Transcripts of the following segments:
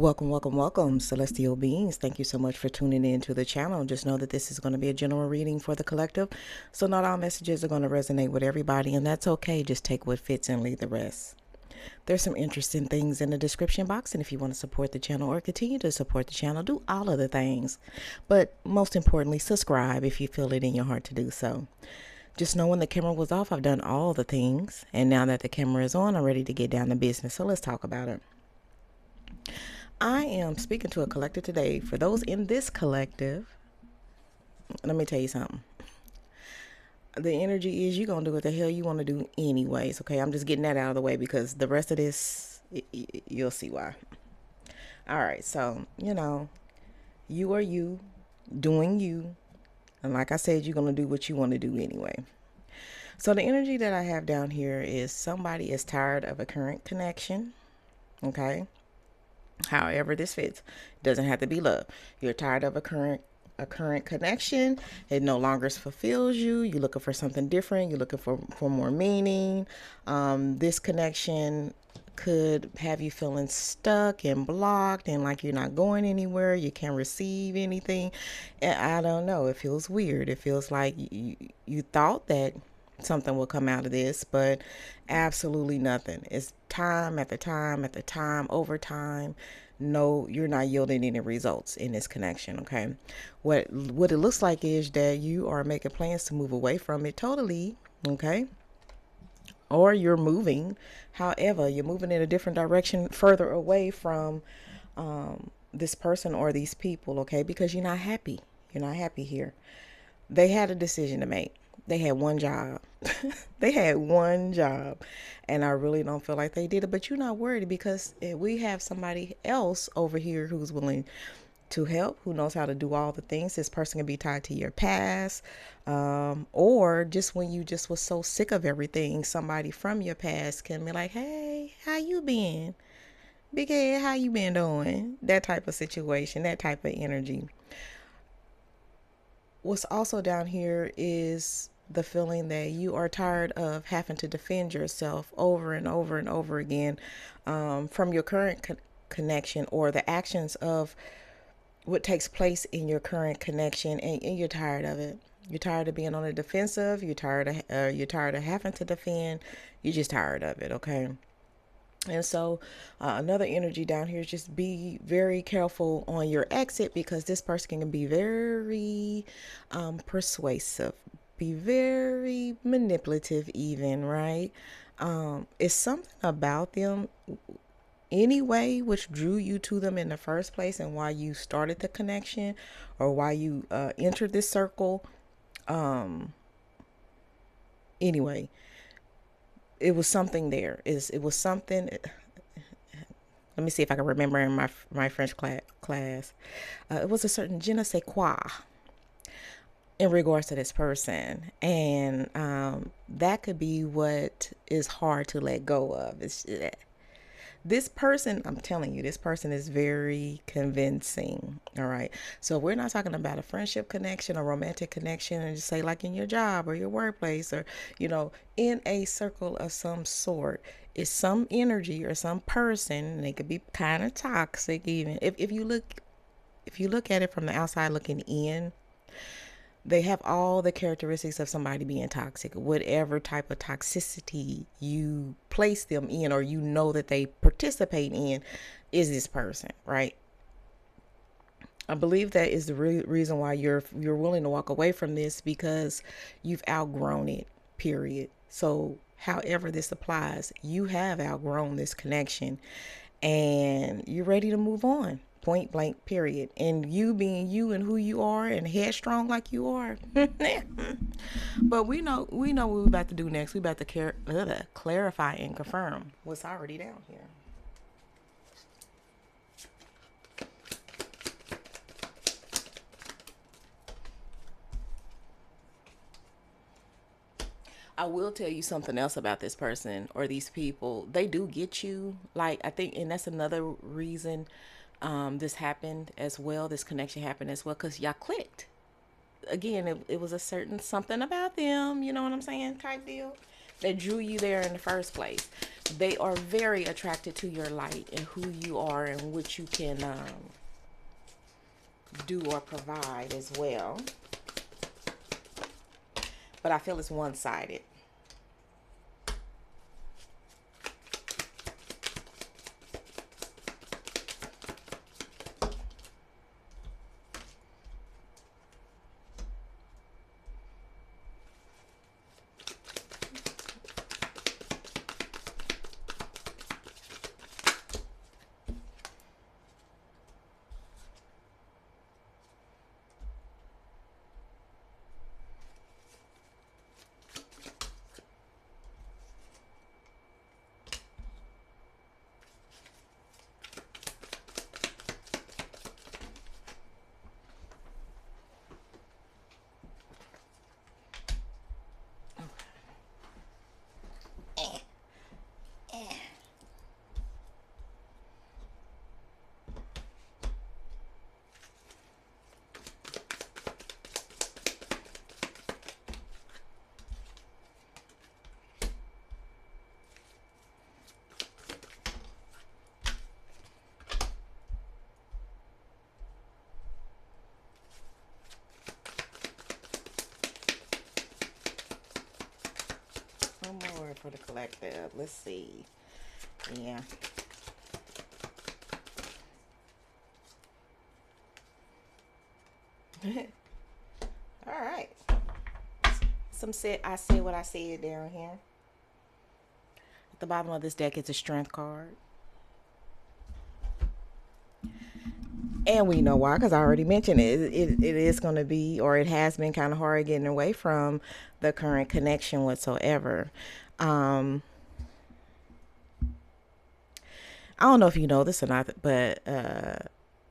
Welcome, celestial beings. Thank you so much for tuning in to the channel. Just know that this is going to be a general reading for the collective. So not all messages are going to resonate with everybody, and that's okay. Just take what fits and leave the rest. There's some interesting things in the description box, and if you want to support the channel or continue to support the channel, do all of the things. But most importantly, subscribe if you feel it in your heart to do so. Just know when the camera was off, I've done all the things, and now that the camera is on, I'm ready to get down to business. So let's talk about it. I am speaking to a collective today. For those in this collective, let me tell you something. The energy is you're going to do what the hell you want to do anyways, okay? I'm just getting that out of the way because the rest of this, you'll see why. All right, so, you are you, doing you. And like I said, you're going to do what you want to do anyway. So the energy that I have down here is somebody is tired of a current connection, okay? However this fits. It doesn't have to be love. You're tired of a current connection. It no longer fulfills you. You're looking for something different. You're looking for more meaning. This connection could have you feeling stuck and blocked and like you're not going anywhere. You can't receive anything. And I don't know. It feels weird. It feels like you thought that something will come out of this, but absolutely nothing. It's time after time after time over time. No, you're not yielding any results in this connection. Okay, what it looks like is that you are making plans to move away from it totally. Okay, or you're moving. However, you're moving in a different direction, further away from this person or these people. Okay, because you're not happy. You're not happy here. They had a decision to make. They had one job. They had one job. And I really don't feel like they did it. But you're not worried because we have somebody else over here who's willing to help, who knows how to do all the things. This person can be tied to your past, or just when you just was so sick of everything, somebody from your past can be like, hey, how you been? Big head, how you been doing? That type of situation, that type of energy. What's also down here is the feeling that you are tired of having to defend yourself over and over and over again from your current connection or the actions of what takes place in your current connection, and you're tired of it. You're tired of being on the defensive. You're tired of having to defend. You're just tired of it. Okay. And so another energy down here is just be very careful on your exit because this person can be very persuasive, be very manipulative even, right? It's something about them anyway which drew you to them in the first place and why you started the connection or why you entered this circle. Anyway, it was something there. It was something. Let me see if I can remember in my French class. It was a certain je ne sais quoi in regards to this person, and that could be what is hard to let go of. It's this person, I'm telling you, this person is very convincing. All right. So we're not talking about a friendship connection, a romantic connection, and just say like in your job or your workplace or, in a circle of some sort. It's some energy or some person, and they could be kind of toxic even. If you look at it from the outside looking in, they have all the characteristics of somebody being toxic. Whatever type of toxicity you place them in or that they participate in is this person, right? I believe that is the reason why you're willing to walk away from this, because you've outgrown it, period. So however this applies, you have outgrown this connection and you're ready to move on. Point blank, period. And you being you and who you are and headstrong like you are. But we know what we're about to do next. We're about to clarify and confirm what's already down here. I will tell you something else about this person or these people. They do get you. Like, I think, and that's another reason this happened as well. This connection happened as well because y'all clicked. Again, it was a certain something about them. You know what I'm saying? Type deal. that drew you there in the first place. They are very attracted to your light and who you are and what you can do or provide as well. But I feel it's one-sided. One more for the collective. Let's see. Yeah. All right. I said what I said down here. At the bottom of this deck, it's a strength card. And we know why, because I already mentioned it is going to be, or it has been kind of hard getting away from the current connection whatsoever. I don't know if you know this or not, but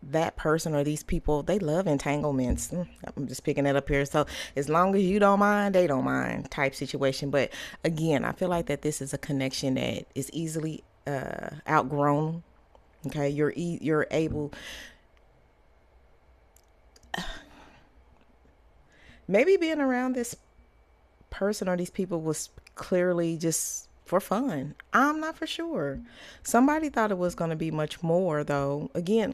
that person or these people, they love entanglements. I'm just picking that up here. So as long as you don't mind, they don't mind type situation. But again, I feel like that this is a connection that is easily outgrown. Okay, you're able. Maybe being around this person or these people was clearly just for fun. I'm not for sure. Somebody thought it was going to be much more, though. Again,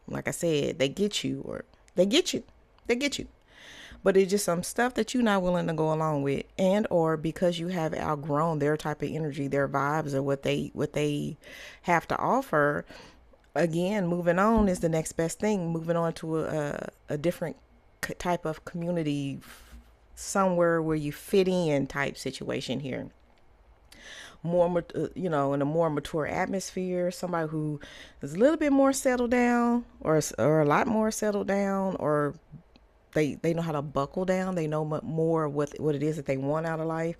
like I said, they get you, or they get you. They get you. But it's just some stuff that you're not willing to go along with, and or because you have outgrown their type of energy, their vibes, or what they have to offer. Again, moving on is the next best thing. Moving on to a different type of community, somewhere where you fit in type situation here. More, in a more mature atmosphere, somebody who is a little bit more settled down, or a lot more settled down, or they know how to buckle down. They know more what it is that they want out of life.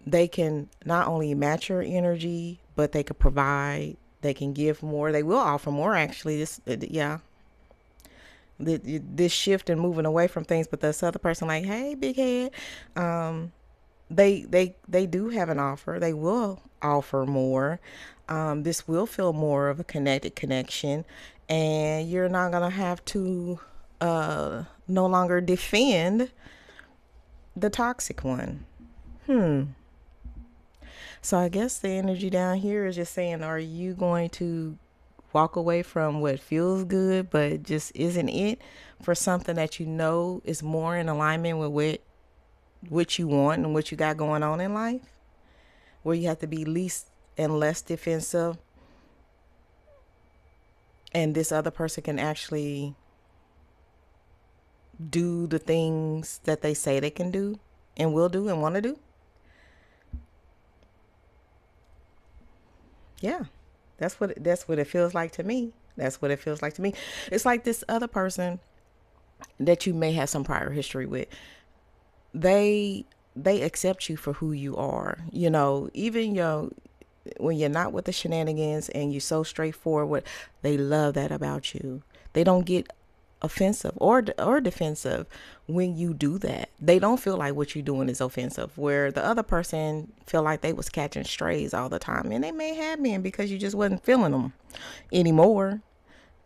They can not only match your energy, but they can provide. They can give more. They will offer more. Actually, yeah, this shift and moving away from things. But this other person, like, hey, big head, they do have an offer. They will offer more. This will feel more of a connected connection, and you're not gonna have to no longer defend the toxic one. So I guess the energy down here is just saying, are you going to walk away from what feels good but just isn't it, for something that you know is more in alignment with what you want and what you got going on in life, where you have to be least and less defensive, and this other person can actually do the things that they say they can do and will do and want to do? Yeah, that's what it feels like to me. That's what it feels like to me. It's like this other person that you may have some prior history with. They accept you for who you are. Even when you're not with the shenanigans and you're so straightforward, they love that about you. They don't get offensive or defensive when you do that. They don't feel like what you're doing is offensive, where the other person feel like they was catching strays all the time, and they may have been because you just wasn't feeling them anymore.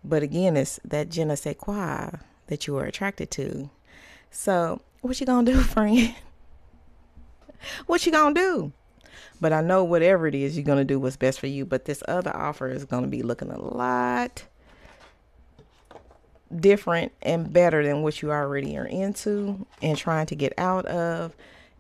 But again, it's that sais quoi that you were attracted to. So what you gonna do, friend? What you gonna do? But I know whatever it is, you're gonna do what's best for you. But this other offer is gonna be looking a lot different and better than what you already are into and trying to get out of.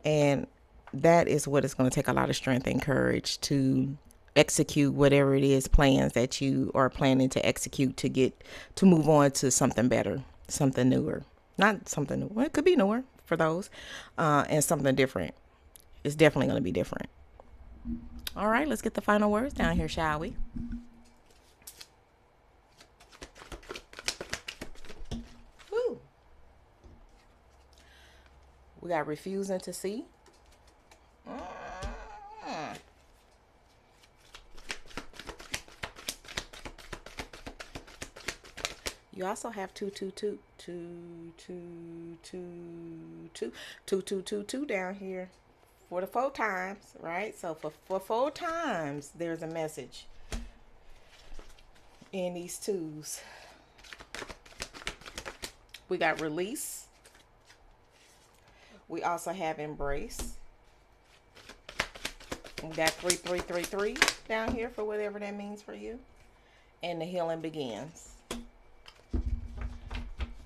And that is what is going to take a lot of strength and courage to execute whatever it is plans that you are planning to execute to move on to something better, something newer. Not something new. Well, it could be newer for those, and something different. It's definitely going to be different. All right, let's get the final words down here, shall we? Woo. We got refusing to see. You also have 2 down here for the 4 times, right? So for 4 times, there's a message in these twos. We got release. We also have embrace. We got 3333 down here for whatever that means for you. And the healing begins.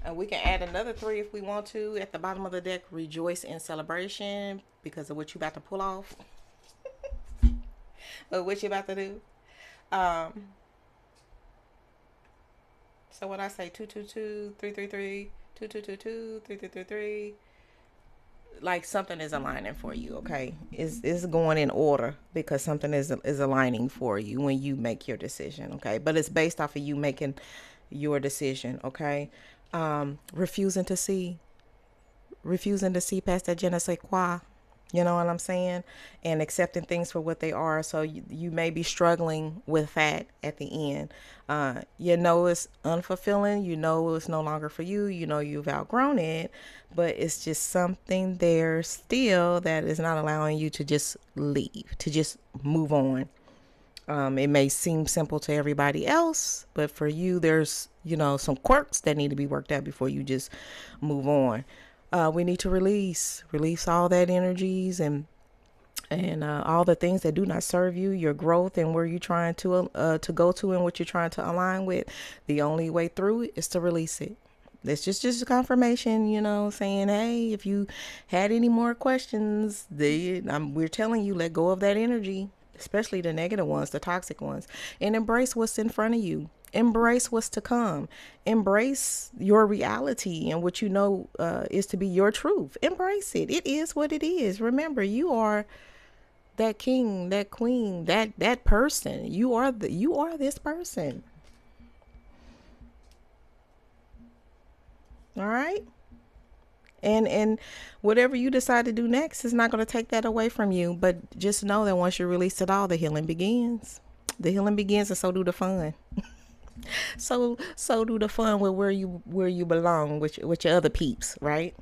And we can add another 3 if we want to. At the bottom of the deck, rejoice in celebration because of what you're about to pull off. Or what you're about to do. So what I say, 222, 333, 2222, 3333. Like something is aligning for you, okay? It's going in order because something is aligning for you when you make your decision, okay? But it's based off of you making your decision, okay? Refusing to see past that je ne sais quoi. You know what I'm saying? And accepting things for what they are. So you may be struggling with that at the end. You know it's unfulfilling. You know it's no longer for you. You know you've outgrown it. But it's just something there still that is not allowing you to just leave, to just move on. It may seem simple to everybody else, but for you, there's, some quirks that need to be worked out before you just move on. We need to release all that energies and all the things that do not serve you, your growth and where you're trying to go to and what you're trying to align with. The only way through it is to release it. It's just a confirmation, saying, hey, if you had any more questions, we're telling you, let go of that energy, especially the negative ones, the toxic ones, and embrace what's in front of you. Embrace what's to come. Embrace your reality and what is to be your truth. Embrace it. It is what it is. Remember, you are that king, that queen, that person. You are this person. All right. And whatever you decide to do next is not going to take that away from you. But just know that once you release it all, the healing begins. The healing begins, and so do the fun. So do the fun with where you belong with your other peeps, right?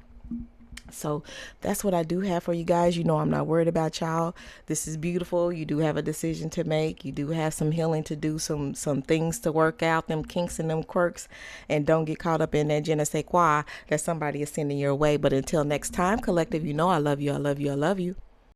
So that's what I do have for you guys. I'm not worried about y'all. This is beautiful. You do have a decision to make. You do have some healing to do, some things to work out, them kinks and them quirks. And don't get caught up in that je ne sais quoi that somebody is sending your way. But until next time, collective, I love you. I love you. I love you.